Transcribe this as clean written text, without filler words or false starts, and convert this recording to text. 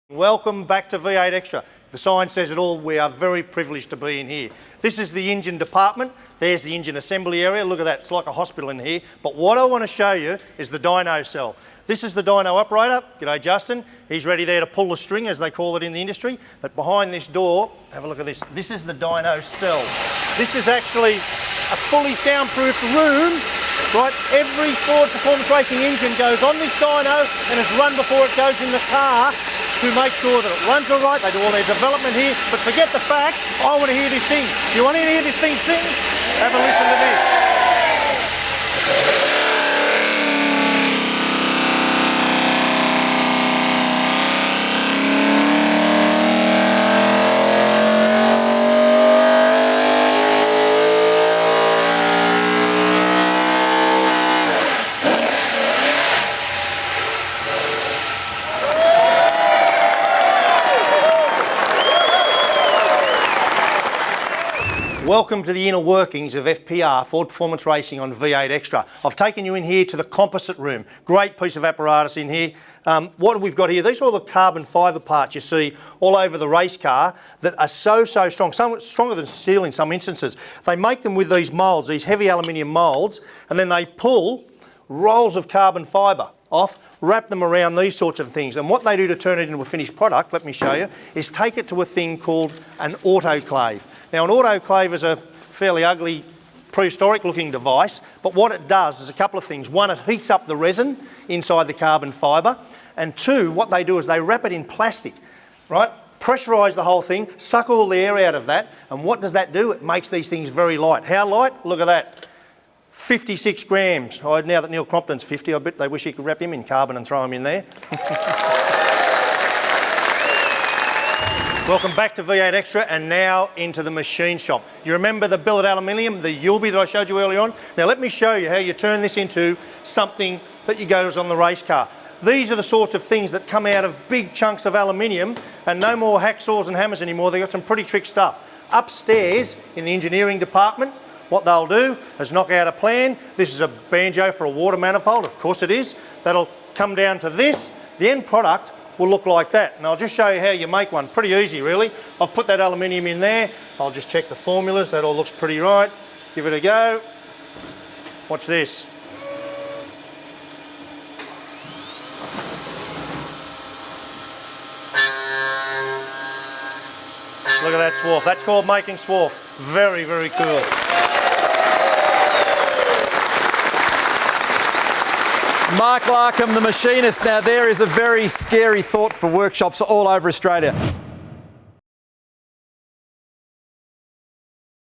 Welcome back to V8 Extra. The sign says it all. We are very privileged to be in here. This is the engine department. There's the engine assembly area. Look at that, it's like a hospital in here. But what I want to show you is the dyno cell. This is the dyno operator. G'day Justin. He's ready there to pull the string, as they call it in the industry. But behind this door, have a look at this. This is the dyno cell. This is actually a fully soundproofed room. Right, every Ford Performance Racing engine goes on this dyno and is run before it goes in the car to make sure that it runs all right. They do all their development here, but forget the facts. I want to hear this thing. You want to hear this thing sing? Have a listen to this. Welcome to the inner workings of FPR, Ford Performance Racing on V8 Extra. I've taken you in here to the composite room. Great piece of apparatus in here. What we've got here, these are all the carbon fibre parts you see all over the race car that are so strong, somewhat stronger than steel in some instances. They make them with these moulds, these heavy aluminium moulds, and then they pull rolls of carbon fibre off, wrap them around these sorts of things. And what they do to turn it into a finished product, let me show you, is take it to a thing called an autoclave. Now an autoclave is a fairly ugly, prehistoric looking device, but what it does is a couple of things. One, it heats up the resin inside the carbon fibre, and two, what they do is they wrap it in plastic, right? Pressurise the whole thing, suck all the air out of that, and what does that do? It makes these things very light. How light? Look at that. 56 grams. Now that Neil Crompton's 50, I bet they wish he could wrap him in carbon and throw him in there. Welcome back to V8 Extra, and now into the machine shop. You remember the billet aluminium, the Yulby that I showed you earlier on? Now let me show you how you turn this into something that goes on the race car. These are the sorts of things that come out of big chunks of aluminium, and no more hacksaws and hammers anymore. They've got some pretty trick stuff. Upstairs in the engineering department, what they'll do is knock out a plan. This is a banjo for a water manifold, of course it is. That'll come down to this. The end product will look like that. And I'll just show you how you make one. Pretty easy really. I've put that aluminium in there. I'll just check the formulas. That all looks pretty right. Give it a go. Watch this. Look at that swarf. That's called making swarf. Very, very cool. Mark Larko, the machinist. Now there is a very scary thought for workshops all over Australia.